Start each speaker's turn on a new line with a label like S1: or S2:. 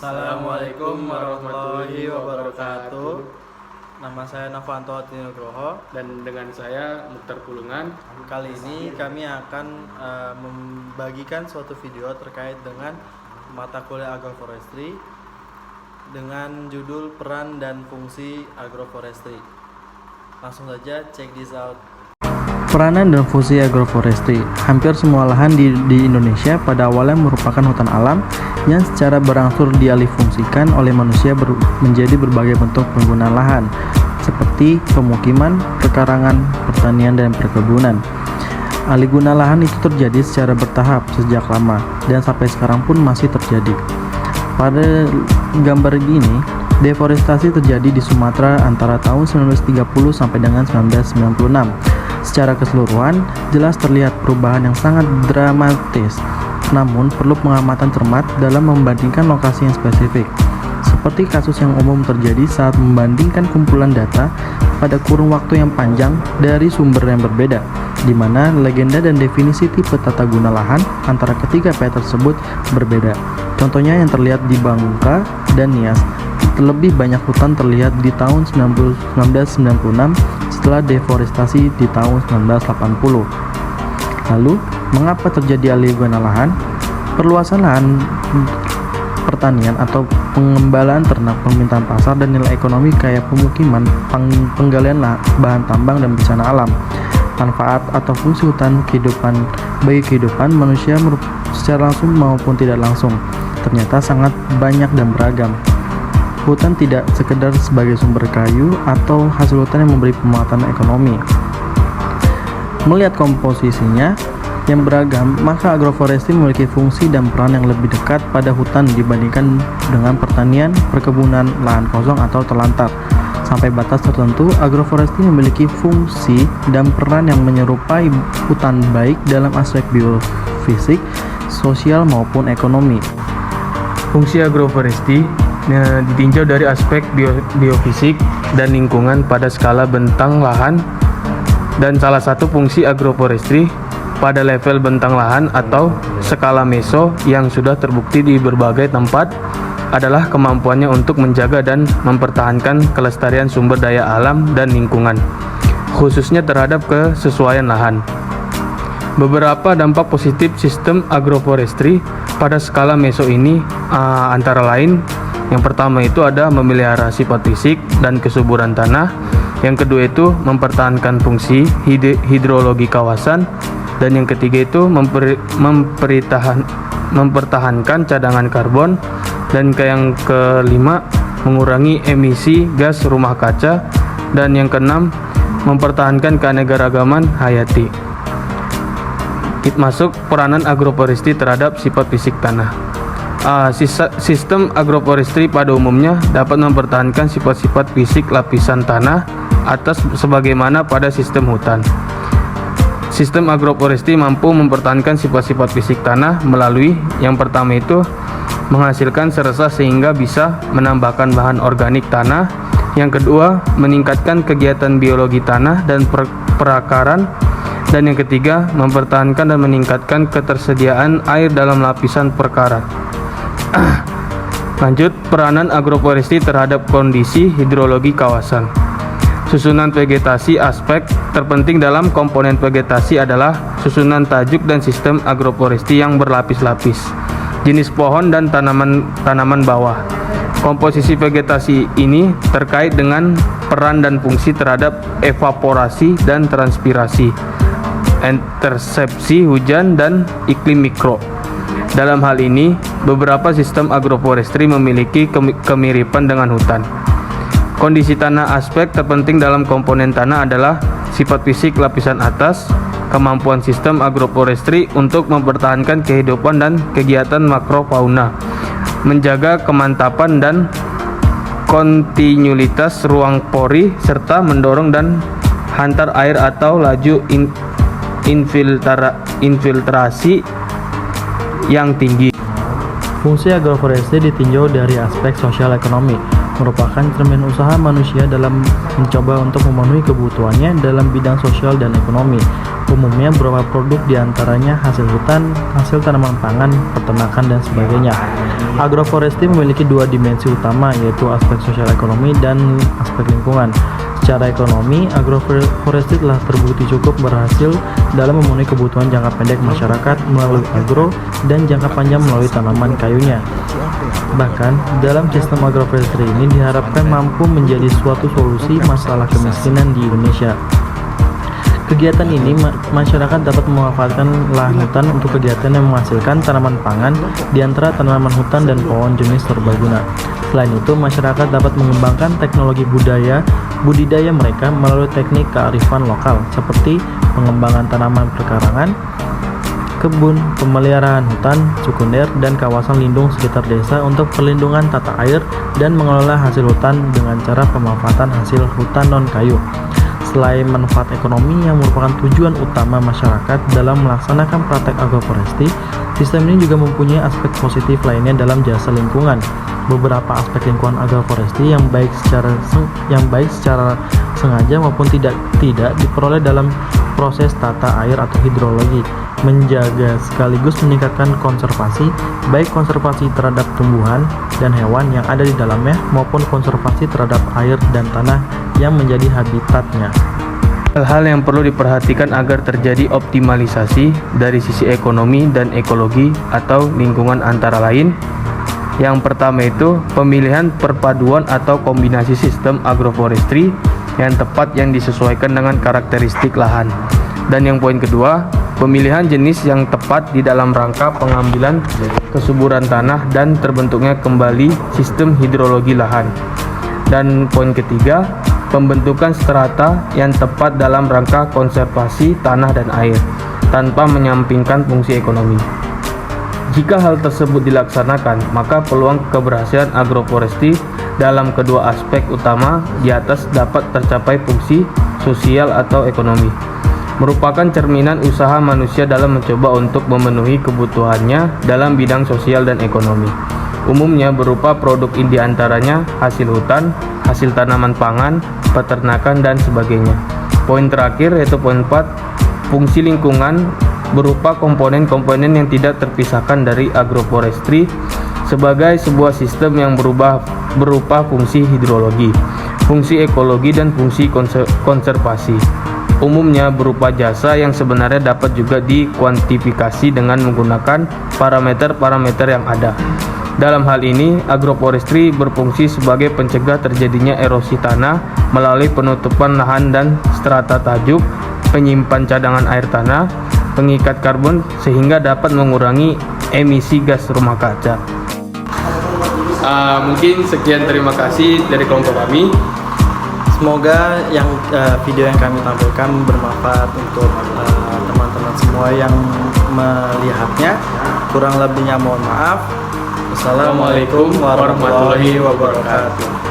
S1: Assalamualaikum warahmatullahi wabarakatuh. Nama saya Novanto Atinugroho
S2: Dan dengan saya Mukhtar Pulungan.
S1: Kali ini kami akan membagikan suatu video terkait dengan mata kuliah agroforestry dengan judul peran dan fungsi agroforestry. Langsung saja check this out.
S3: Peranan dan fungsi agroforestry. Hampir semua lahan di Indonesia pada awalnya merupakan hutan alam yang secara berangsur dialihfungsikan oleh manusia menjadi berbagai bentuk penggunaan lahan seperti pemukiman, pekarangan, pertanian, dan perkebunan. Alih guna lahan itu terjadi secara bertahap sejak lama dan sampai sekarang pun masih terjadi. Pada gambar ini, deforestasi terjadi di Sumatera antara tahun 1930 sampai dengan 1996. Secara keseluruhan, jelas terlihat perubahan yang sangat dramatis, namun perlu pengamatan cermat dalam membandingkan lokasi yang spesifik. Seperti kasus yang umum terjadi saat membandingkan kumpulan data pada kurun waktu yang panjang dari sumber yang berbeda, di mana legenda dan definisi tipe tata guna lahan antara ketiga pihak tersebut berbeda. Contohnya yang terlihat di Bangka dan Nias. Lebih banyak hutan terlihat di tahun 1996 setelah deforestasi di tahun 1980. Lalu, mengapa terjadi alih guna lahan? Perluasan lahan pertanian atau pengembalaan ternak, permintaan pasar, dan nilai ekonomi kayak pemukiman, penggalian bahan tambang, dan bencana alam. Manfaat atau fungsi hutan bagi kehidupan manusia secara langsung maupun tidak langsung ternyata sangat banyak dan beragam. Hutan tidak sekedar sebagai sumber kayu atau hasil hutan yang memberi pemuatan ekonomi. Melihat komposisinya yang beragam, maka agroforestry memiliki fungsi dan peran yang lebih dekat pada hutan dibandingkan dengan pertanian, perkebunan, lahan kosong atau terlantar. Sampai batas tertentu, agroforestry memiliki fungsi dan peran yang menyerupai hutan baik dalam aspek biofisik, sosial maupun ekonomi.
S2: Fungsi agroforestry ditinjau dari aspek biofisik dan lingkungan pada skala bentang lahan, dan salah satu fungsi agroforestry pada level bentang lahan atau skala meso yang sudah terbukti di berbagai tempat adalah kemampuannya untuk menjaga dan mempertahankan kelestarian sumber daya alam dan lingkungan, khususnya terhadap kesesuaian lahan. Beberapa dampak positif sistem agroforestry pada skala meso ini antara lain, yang pertama itu ada memelihara sifat fisik dan kesuburan tanah. Yang kedua itu mempertahankan fungsi hidrologi kawasan. Dan yang ketiga itu mempertahankan cadangan karbon. Dan yang kelima mengurangi emisi gas rumah kaca. Dan yang keenam mempertahankan keanekaragaman hayati. Masuk peranan agroforestry terhadap sifat fisik tanah. Sistem agroforestry pada umumnya dapat mempertahankan sifat-sifat fisik lapisan tanah atas sebagaimana pada sistem hutan. Sistem agroforestry mampu mempertahankan sifat-sifat fisik tanah melalui yang pertama itu menghasilkan seresa sehingga bisa menambahkan bahan organik tanah. Yang kedua, meningkatkan kegiatan biologi tanah dan perakaran. Dan yang ketiga, mempertahankan dan meningkatkan ketersediaan air dalam lapisan perakaran. Lanjut, peranan agroforestry terhadap kondisi hidrologi kawasan. Susunan vegetasi. Aspek terpenting dalam komponen vegetasi adalah susunan tajuk dan sistem agroforestry yang berlapis-lapis, jenis pohon dan tanaman bawah. Komposisi vegetasi ini terkait dengan peran dan fungsi terhadap evaporasi dan transpirasi, intersepsi hujan, dan iklim mikro. Dalam hal ini, beberapa sistem agroforestry memiliki kemiripan dengan hutan. Kondisi tanah. Aspek terpenting dalam komponen tanah adalah sifat fisik lapisan atas. Kemampuan sistem agroforestry untuk mempertahankan kehidupan dan kegiatan makrofauna, menjaga kemantapan dan kontinuitas ruang pori, serta mendorong dan hantar air atau laju infiltrasi yang tinggi.
S3: Fungsi agroforestry ditinjau dari aspek sosial ekonomi, merupakan cermin usaha manusia dalam mencoba untuk memenuhi kebutuhannya dalam bidang sosial dan ekonomi. Umumnya beberapa produk diantaranya hasil hutan, hasil tanaman pangan, peternakan, dan sebagainya. Agroforestry memiliki dua dimensi utama, yaitu aspek sosial ekonomi dan aspek lingkungan. Secara ekonomi, agroforestry telah terbukti cukup berhasil dalam memenuhi kebutuhan jangka pendek masyarakat melalui agro dan jangka panjang melalui tanaman kayunya. Bahkan, dalam sistem agroforestry ini diharapkan mampu menjadi suatu solusi masalah kemiskinan di Indonesia. Kegiatan ini, masyarakat dapat memanfaatkan lahan hutan untuk kegiatan yang menghasilkan tanaman pangan di antara tanaman hutan dan pohon jenis serbaguna. Selain itu, masyarakat dapat mengembangkan teknologi budidaya mereka melalui teknik kearifan lokal seperti pengembangan tanaman perkarangan, kebun, pemeliharaan hutan, sekunder, dan kawasan lindung sekitar desa untuk perlindungan tata air dan mengelola hasil hutan dengan cara pemanfaatan hasil hutan non-kayu. Selain manfaat ekonomi yang merupakan tujuan utama masyarakat dalam melaksanakan praktek agroforestry, sistem ini juga mempunyai aspek positif lainnya dalam jasa lingkungan. Beberapa aspek lingkungan agroforestry yang baik secara sengaja maupun tidak diperoleh dalam proses tata air atau hidrologi, menjaga sekaligus meningkatkan konservasi, baik konservasi terhadap tumbuhan dan hewan yang ada di dalamnya maupun konservasi terhadap air dan tanah yang menjadi habitatnya.
S2: Hal-hal yang perlu diperhatikan agar terjadi optimalisasi dari sisi ekonomi dan ekologi atau lingkungan antara lain. Yang pertama itu pemilihan perpaduan atau kombinasi sistem agroforestry yang tepat yang disesuaikan dengan karakteristik lahan. Dan yang poin kedua, pemilihan jenis yang tepat di dalam rangka pengambilan kesuburan tanah dan terbentuknya kembali sistem hidrologi lahan. Dan poin ketiga, pembentukan strata yang tepat dalam rangka konservasi tanah dan air tanpa menyampingkan fungsi ekonomi. Jika hal tersebut dilaksanakan, maka peluang keberhasilan agroforestry dalam kedua aspek utama di atas dapat tercapai. Fungsi sosial atau ekonomi merupakan cerminan usaha manusia dalam mencoba untuk memenuhi kebutuhannya dalam bidang sosial dan ekonomi. Umumnya berupa produk di antaranya hasil hutan, hasil tanaman pangan, peternakan, dan sebagainya. Poin terakhir yaitu poin 4, fungsi lingkungan berupa komponen-komponen yang tidak terpisahkan dari agroforestry sebagai sebuah sistem yang berupa fungsi hidrologi, fungsi ekologi, dan fungsi konservasi. Umumnya berupa jasa yang sebenarnya dapat juga dikuantifikasi dengan menggunakan parameter-parameter yang ada. Dalam hal ini, agroforestry berfungsi sebagai pencegah terjadinya erosi tanah melalui penutupan lahan dan strata tajuk, penyimpan cadangan air tanah, pengikat karbon sehingga dapat mengurangi emisi gas rumah kaca. Mungkin sekian, terima kasih dari kelompok kami.
S1: Semoga video yang kami tampilkan bermanfaat untuk teman-teman semua yang melihatnya. Kurang lebihnya mohon maaf. Assalamualaikum warahmatullahi wabarakatuh.